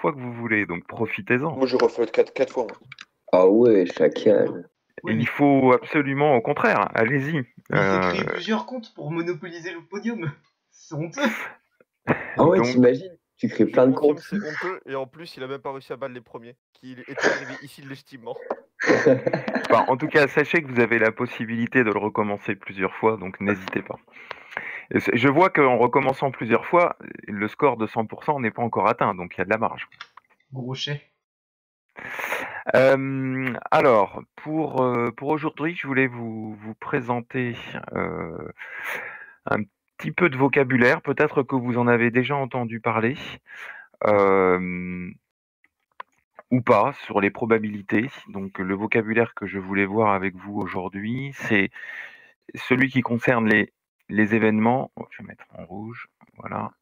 fois que vous voulez, donc profitez-en. Moi, je refais 4 fois. Moi. Ah ouais, chacal. Ouais, Il mais faut absolument, au contraire, allez-y. il faut créer plusieurs comptes pour monopoliser le podium. C'est honteux. Ah ouais, Donc, t'imagines? Tu crées Je plein de confirme, comptes. c'est honteux. Et en plus, il a même pas réussi à battre les premiers, qui étaient arrivés ici légitimement. enfin, en tout cas, sachez que vous avez la possibilité de le recommencer plusieurs fois, donc n'hésitez pas. Je vois qu'en recommençant plusieurs fois, le score de 100% n'est pas encore atteint, donc il y a de la marge. Gros chais. Alors, pour aujourd'hui, je voulais vous présenter un petit peu de vocabulaire. Peut-être que vous en avez déjà entendu parler, ou pas, sur les probabilités. Donc, le vocabulaire que je voulais voir avec vous aujourd'hui, c'est celui qui concerne les événements. Oh, je vais mettre en rouge, voilà.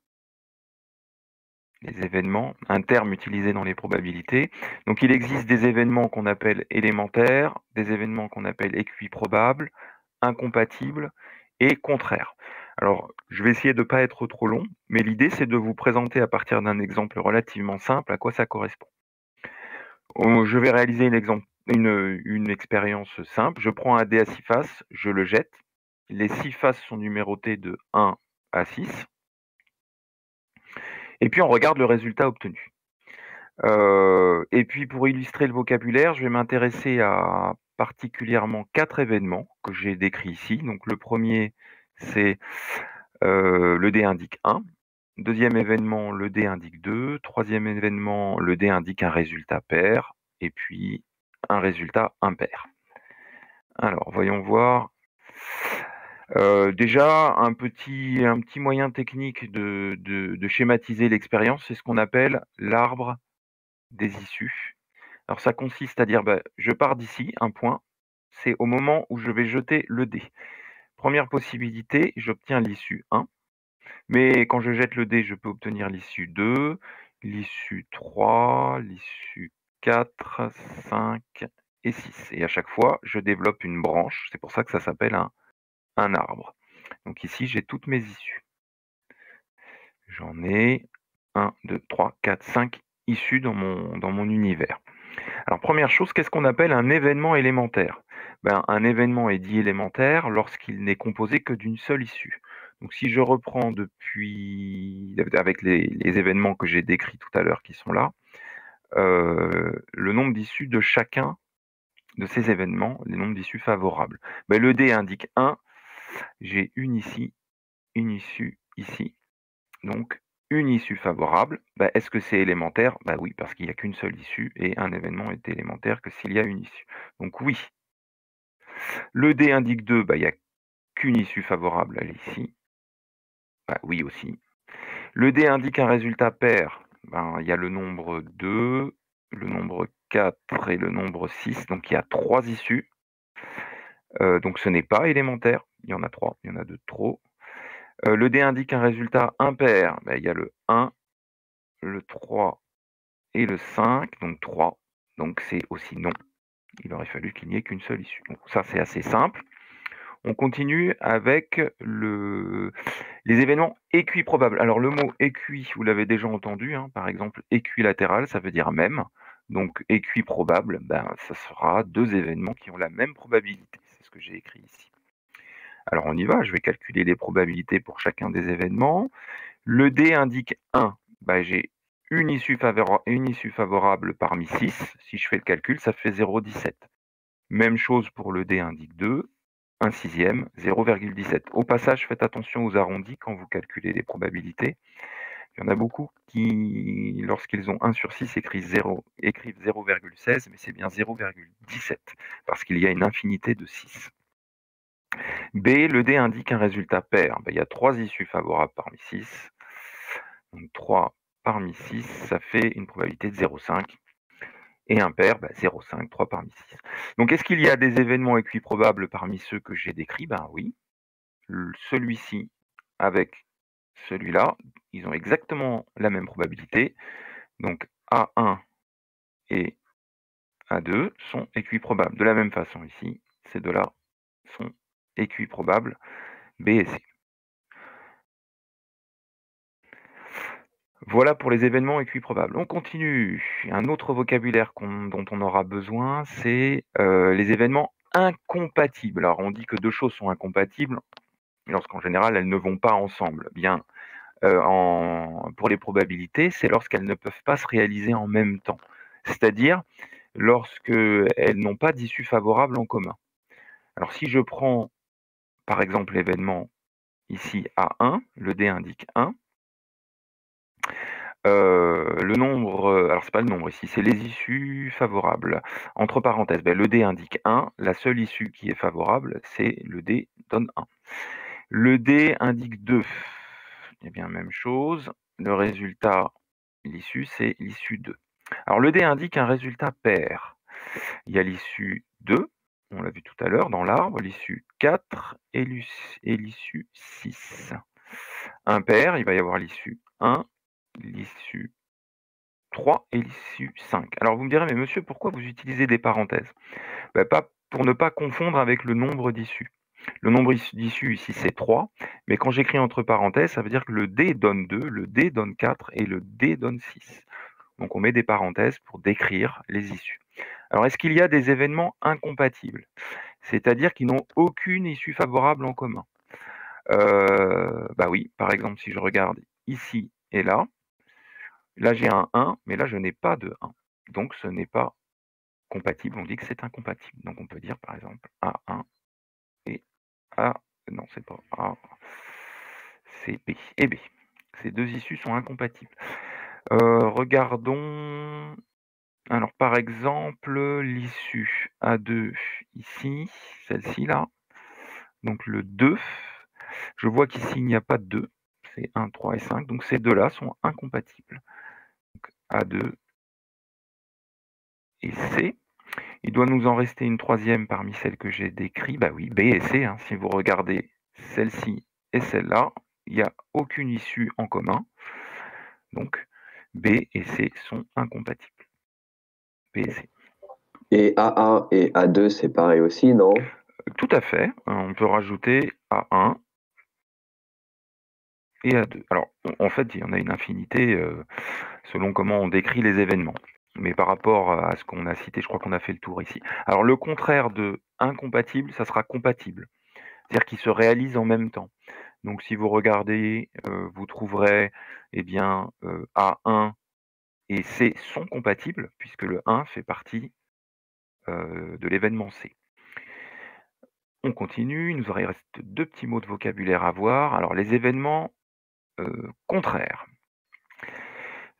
Les événements, un terme utilisé dans les probabilités. Donc il existe des événements qu'on appelle élémentaires, des événements qu'on appelle équiprobables, incompatibles et contraires. Alors, je vais essayer de ne pas être trop long, mais l'idée c'est de vous présenter à partir d'un exemple relativement simple à quoi ça correspond. Je vais réaliser une expérience simple. Je prends un dé à 6 faces, je le jette. Les 6 faces sont numérotées de 1 à 6. Et puis on regarde le résultat obtenu. Et puis pour illustrer le vocabulaire, je vais m'intéresser à particulièrement 4 événements que j'ai décrits ici. Donc le premier, c'est le dé indique 1. Deuxième événement, le dé indique 2. Troisième événement, le dé indique un résultat pair. Et puis un résultat impair. Alors, voyons voir. Déjà, un petit moyen technique de schématiser l'expérience, c'est ce qu'on appelle l'arbre des issues. Alors ça consiste à dire, je pars d'ici, un point, c'est au moment où je vais jeter le dé. Première possibilité, j'obtiens l'issue 1, mais quand je jette le dé, je peux obtenir l'issue 2, l'issue 3, l'issue 4, 5 et 6. Et à chaque fois, je développe une branche, c'est pour ça que ça s'appelle un arbre. Donc ici, j'ai toutes mes issues. J'en ai 1, 2, 3, 4, 5 issues dans mon univers. Alors première chose, qu'est-ce qu'on appelle un événement élémentaire? Un événement est dit élémentaire lorsqu'il n'est composé que d'une seule issue. Donc si je reprends avec les événements que j'ai décrits tout à l'heure qui sont là, le nombre d'issues de chacun de ces événements, les nombres d'issues favorables. Le dé indique 1, j'ai une ici, une issue ici. Donc une issue favorable, est-ce que c'est élémentaire? Oui, parce qu'il n'y a qu'une seule issue et un événement est élémentaire que s'il y a une issue. Donc oui. Le dé indique 2, il n'y a qu'une issue favorable, elle est ici. Oui aussi. Le dé indique un résultat pair, il y a le nombre 2, le nombre 4 et le nombre 6, donc il y a 3 issues. Donc ce n'est pas élémentaire, il y en a 3, il y en a 2 de trop. Le dé indique un résultat impair, il y a le 1, le 3 et le 5, donc 3, donc c'est aussi non. Il aurait fallu qu'il n'y ait qu'une seule issue. Donc ça, c'est assez simple. On continue avec les événements équiprobables. Alors le mot équi, vous l'avez déjà entendu, par exemple équilatéral, ça veut dire même. Donc équiprobable, ça sera 2 événements qui ont la même probabilité. C'est ce que j'ai écrit ici. Alors on y va, je vais calculer les probabilités pour chacun des événements. Le dé indique 1, j'ai une issue favorable parmi 6. Si je fais le calcul, ça fait 0,17. Même chose pour le dé indique 2, un sixième, 0,17. Au passage, faites attention aux arrondis quand vous calculez les probabilités. Il y en a beaucoup qui, lorsqu'ils ont 1 sur 6, écrivent 0,16, mais c'est bien 0,17, parce qu'il y a une infinité de 6. B, le dé indique un résultat pair. Il y a 3 issues favorables parmi 6. Donc 3 parmi 6, ça fait une probabilité de 0,5. Et impair, 0,5, 3 parmi 6. Donc est-ce qu'il y a des événements équiprobables parmi ceux que j'ai décrits? Oui. Celui-ci avec celui-là, ils ont exactement la même probabilité. Donc A1 et A2 sont équiprobables. De la même façon ici, ces deux-là sont équiprobables, B et C. Voilà pour les événements équiprobables. On continue. Un autre vocabulaire dont on aura besoin, c'est les événements incompatibles. Alors, on dit que deux choses sont incompatibles lorsqu'en général, elles ne vont pas ensemble. Bien, pour les probabilités, c'est lorsqu'elles ne peuvent pas se réaliser en même temps. C'est-à-dire lorsqu'elles n'ont pas d'issue favorable en commun. Alors, si je prends, par exemple, l'événement ici A1, le dé indique 1, le nombre, alors c'est pas le nombre ici, c'est les issues favorables. Entre parenthèses, le dé indique 1, la seule issue qui est favorable, c'est le dé donne 1. Le dé indique 2, eh bien même chose, le résultat, l'issue, c'est l'issue 2. Alors le dé indique un résultat pair. Il y a l'issue 2, on l'a vu tout à l'heure dans l'arbre, l'issue 4 et l'issue 6. Impair, il va y avoir l'issue 1, l'issue 3 et l'issue 5. Alors vous me direz, mais monsieur, pourquoi vous utilisez des parenthèses? Pas pour ne pas confondre avec le nombre d'issues. Le nombre d'issues ici, c'est 3, mais quand j'écris entre parenthèses, ça veut dire que le dé donne 2, le dé donne 4 et le dé donne 6. Donc on met des parenthèses pour décrire les issues. Alors est-ce qu'il y a des événements incompatibles? C'est-à-dire qu'ils n'ont aucune issue favorable en commun. Oui, par exemple, si je regarde ici et là j'ai un 1, mais là je n'ai pas de 1. Donc ce n'est pas compatible, on dit que c'est incompatible. Donc on peut dire par exemple A1 et A, non c'est pas A, c'est B et B. Ces deux issues sont incompatibles. Regardons, alors par exemple l'issue A2 ici, celle-ci là, donc le 2, je vois qu'ici il n'y a pas de 2, c'est 1, 3 et 5, donc ces deux-là sont incompatibles. Donc A2 et C. Il doit nous en rester une troisième parmi celles que j'ai décrites. Bah oui, B et C. Hein. Si vous regardez celle-ci et celle-là, il n'y a aucune issue en commun. Donc, B et C sont incompatibles. B et C. Et A1 et A2, c'est pareil aussi, non? Tout à fait. On peut rajouter A1 et A2. Alors, en fait, il y en a une infinité selon comment on décrit les événements. Mais par rapport à ce qu'on a cité, je crois qu'on a fait le tour ici. Alors, le contraire de incompatible, ça sera compatible. C'est-à-dire qu'ils se réalisent en même temps. Donc si vous regardez, vous trouverez A1 et C sont compatibles, puisque le 1 fait partie de l'événement C. On continue, il nous reste deux petits mots de vocabulaire à voir. Alors les événements contraires.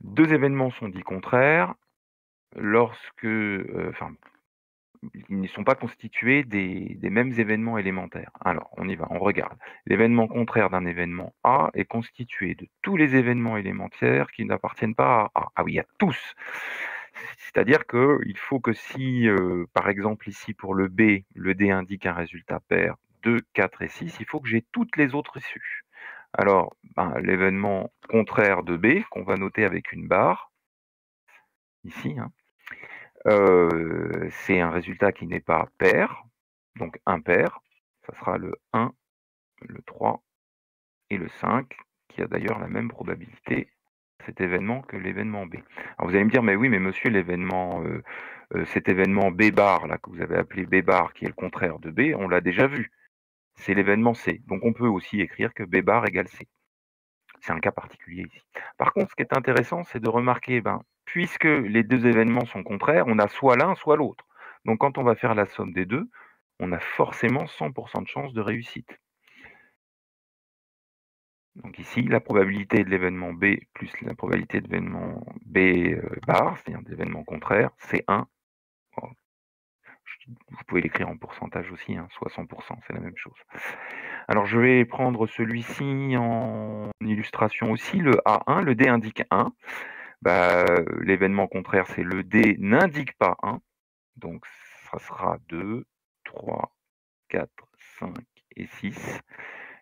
Deux événements sont dits contraires lorsque, ils ne sont pas constitués des mêmes événements élémentaires. Alors, on y va, on regarde. L'événement contraire d'un événement A est constitué de tous les événements élémentaires qui n'appartiennent pas à A. Ah oui, à tous. C'est-à-dire qu'il faut que si, par exemple ici pour le B, le D indique un résultat pair 2, 4 et 6, il faut que j'ai toutes les autres issues. Alors, l'événement contraire de B, qu'on va noter avec une barre, ici, hein, c'est un résultat qui n'est pas pair, donc impair. Ça sera le 1, le 3 et le 5, qui a d'ailleurs la même probabilité, cet événement, que l'événement B. Alors vous allez me dire, mais oui, mais monsieur, cet événement B bar, là, que vous avez appelé B bar, qui est le contraire de B, on l'a déjà vu. C'est l'événement C. Donc on peut aussi écrire que B bar égale C. C'est un cas particulier ici. Par contre, ce qui est intéressant, c'est de remarquer, puisque les deux événements sont contraires, on a soit l'un, soit l'autre. Donc quand on va faire la somme des deux, on a forcément 100% de chance de réussite. Donc ici, la probabilité de l'événement B plus la probabilité de l'événement B bar, c'est-à-dire d'événement contraire, c'est 1. Vous pouvez l'écrire en pourcentage aussi, soit 100%, c'est la même chose. Alors je vais prendre celui-ci en illustration aussi, le A1, le D indique 1. L'événement contraire, c'est le D n'indique pas 1. Donc ça sera 2, 3, 4, 5 et 6.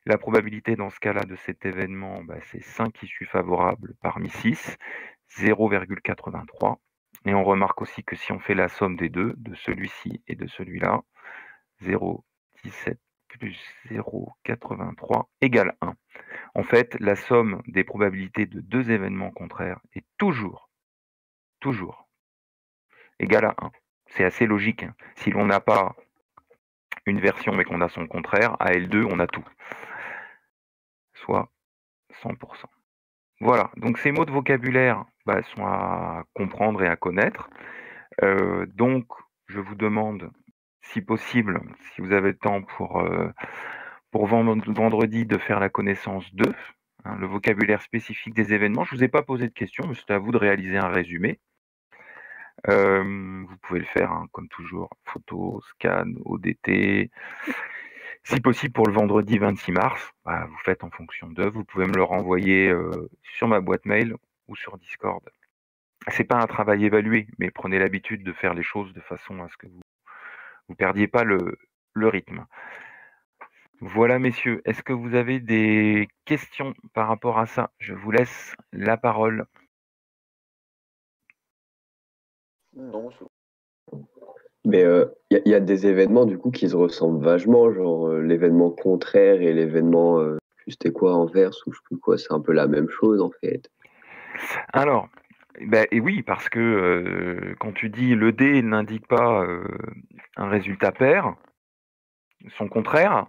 La probabilité dans ce cas-là de cet événement, c'est 5 issues favorables parmi 6, 0,83. Et on remarque aussi que si on fait la somme des deux, de celui-ci et de celui-là, 0,17 plus 0,83 égale 1. En fait, la somme des probabilités de deux événements contraires est toujours égale à 1. C'est assez logique, hein. Si l'on n'a pas une version mais qu'on a son contraire, à L2, on a tout. Soit 100%. Voilà, donc ces mots de vocabulaire sont à comprendre et à connaître. Donc, je vous demande, si possible, si vous avez le temps pour vendredi, de faire la connaissance de le vocabulaire spécifique des événements. Je ne vous ai pas posé de questions, mais c'est à vous de réaliser un résumé. Vous pouvez le faire, hein, comme toujours, photo, scan, ODT. Si possible, pour le vendredi 26 mars, vous faites en fonction d'eux. Vous pouvez me le renvoyer sur ma boîte mail ou sur Discord. C'est pas un travail évalué, mais prenez l'habitude de faire les choses de façon à ce que vous ne perdiez pas le rythme. Voilà, messieurs. Est-ce que vous avez des questions par rapport à ça? Je vous laisse la parole. Non, Mais il y a des événements du coup qui se ressemblent vachement, genre l'événement contraire et l'événement, c'était quoi, inverse ou je sais plus quoi, c'est un peu la même chose en fait. Alors, et oui, parce que quand tu dis le dé n'indique pas un résultat pair, son contraire,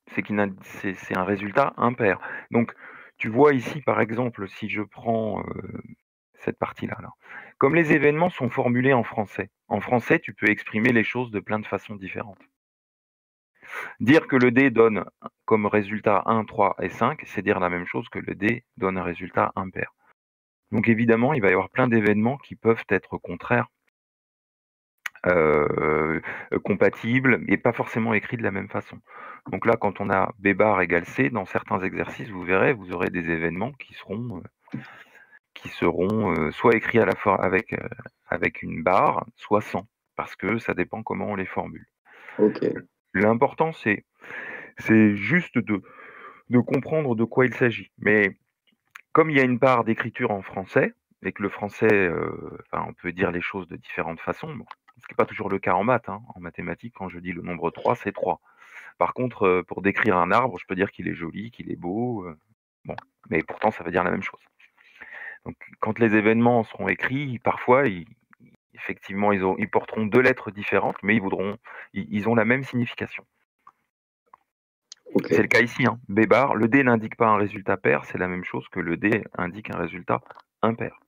c'est un résultat impair. Donc, tu vois ici, par exemple, si je prends cette partie-là, comme les événements sont formulés en français, tu peux exprimer les choses de plein de façons différentes. Dire que le dé donne comme résultat 1, 3 et 5, c'est dire la même chose que le dé donne un résultat impair. Donc évidemment, il va y avoir plein d'événements qui peuvent être contraires, compatibles, et pas forcément écrits de la même façon. Donc là, quand on a B bar égale C, dans certains exercices, vous verrez, vous aurez des événements qui seront soit écrits à la fois avec une barre, soit sans, parce que ça dépend comment on les formule. Ok. L'important, c'est juste de comprendre de quoi il s'agit. Mais comme il y a une part d'écriture en français, et que le français, on peut dire les choses de différentes façons, ce qui n'est pas toujours le cas en maths, hein. En mathématiques, quand je dis le nombre 3, c'est 3. Par contre, pour décrire un arbre, je peux dire qu'il est joli, qu'il est beau, mais pourtant ça veut dire la même chose. Donc quand les événements seront écrits, parfois, effectivement, ils porteront deux lettres différentes, mais ils ont la même signification. Ok. C'est le cas ici, hein. B bar, le dé n'indique pas un résultat pair, c'est la même chose que le dé indique un résultat impair.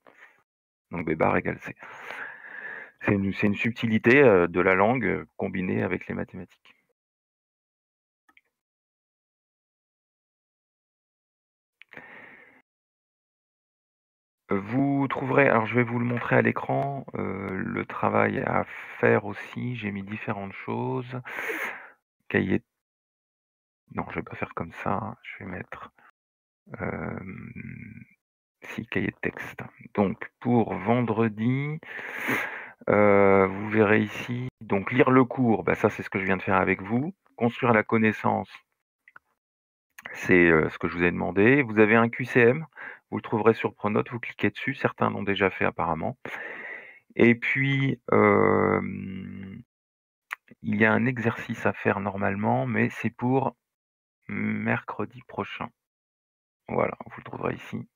Donc B bar égale C. C'est une subtilité de la langue combinée avec les mathématiques. Vous trouverez, alors je vais vous le montrer à l'écran, le travail à faire aussi. J'ai mis différentes choses. Cahier. Non, je vais pas faire comme ça. Je vais mettre cahier de texte. Donc pour vendredi, vous verrez ici, donc lire le cours, ça c'est ce que je viens de faire avec vous. Construire la connaissance, c'est ce que je vous ai demandé. Vous avez un QCM, vous le trouverez sur Pronote, vous cliquez dessus, certains l'ont déjà fait apparemment. Et puis, il y a un exercice à faire normalement, mais c'est pour mercredi prochain. Voilà, vous le trouverez ici.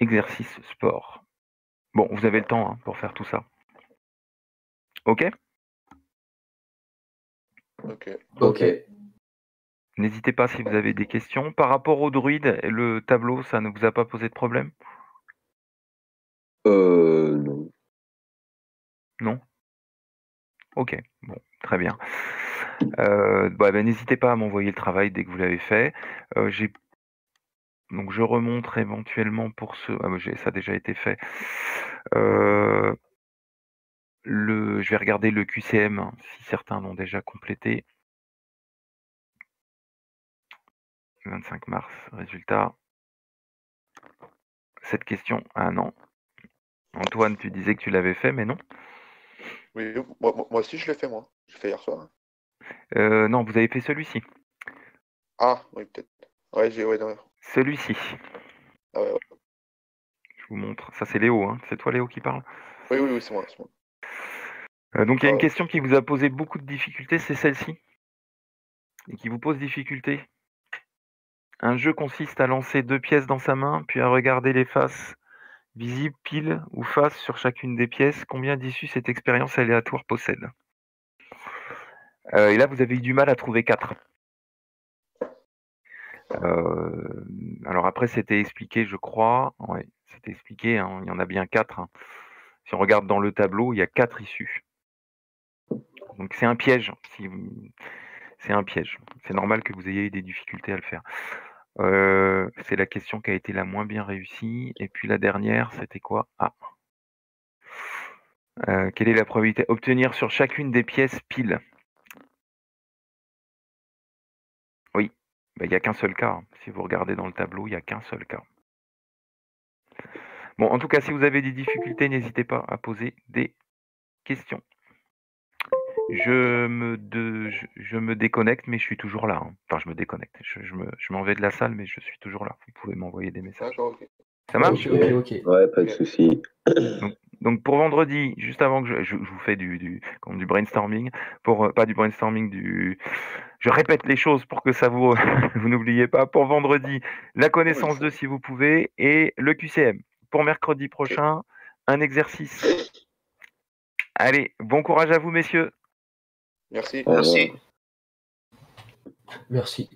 Exercice sport. Bon, vous avez le temps pour faire tout ça. Ok? Ok. N'hésitez pas si vous avez des questions. Par rapport au druide, le tableau, ça ne vous a pas posé de problème? Non. Non? Ok, bon, très bien. N'hésitez pas à m'envoyer le travail dès que vous l'avez fait. Donc je remonte éventuellement pour ça a déjà été fait. Je vais regarder le QCM, si certains l'ont déjà complété. 25 mars, résultat. Cette question, ah non. Antoine, tu disais que tu l'avais fait, mais non. Oui, moi aussi je l'ai fait, moi. Je l'ai fait hier soir. Non, vous avez fait celui-ci. Ah, oui, peut-être. Ouais, non. Celui-ci. Ah ouais. Je vous montre. Ça, c'est Léo, hein. C'est toi, Léo, qui parle? Oui, c'est moi. Donc il y a une question qui vous a posé beaucoup de difficultés, c'est celle-ci. Et qui vous pose difficulté. Un jeu consiste à lancer 2 pièces dans sa main, puis à regarder les faces visibles, pile ou face sur chacune des pièces. Combien d'issues cette expérience aléatoire possède? Et là, vous avez eu du mal à trouver 4. Alors après, c'était expliqué, je crois. Ouais, c'était expliqué, hein, il y en a bien 4. Hein. Si on regarde dans le tableau, il y a 4 issues. Donc c'est un piège. C'est un piège. C'est normal que vous ayez eu des difficultés à le faire. C'est la question qui a été la moins bien réussie. Et puis la dernière, c'était quoi? Quelle est la probabilité? Obtenir sur chacune des pièces pile. Oui, il n'y a qu'un seul cas. Hein. Si vous regardez dans le tableau, il n'y a qu'un seul cas. Bon, en tout cas, si vous avez des difficultés, n'hésitez pas à poser des questions. Je me déconnecte, mais je suis toujours là. Hein. Enfin, je me déconnecte. Je m'en vais de la salle, mais je suis toujours là. Vous pouvez m'envoyer des messages. Ça marche? Ok. Ouais, pas de souci. Donc pour vendredi, juste avant que je vous fais du brainstorming, pas du brainstorming, je répète les choses pour que ça vous n'oubliez pas. Pour vendredi, la connaissance de si vous pouvez et le QCM. Pour mercredi prochain, un exercice. Allez, bon courage à vous, messieurs. Merci. Merci. Merci.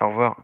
Au revoir.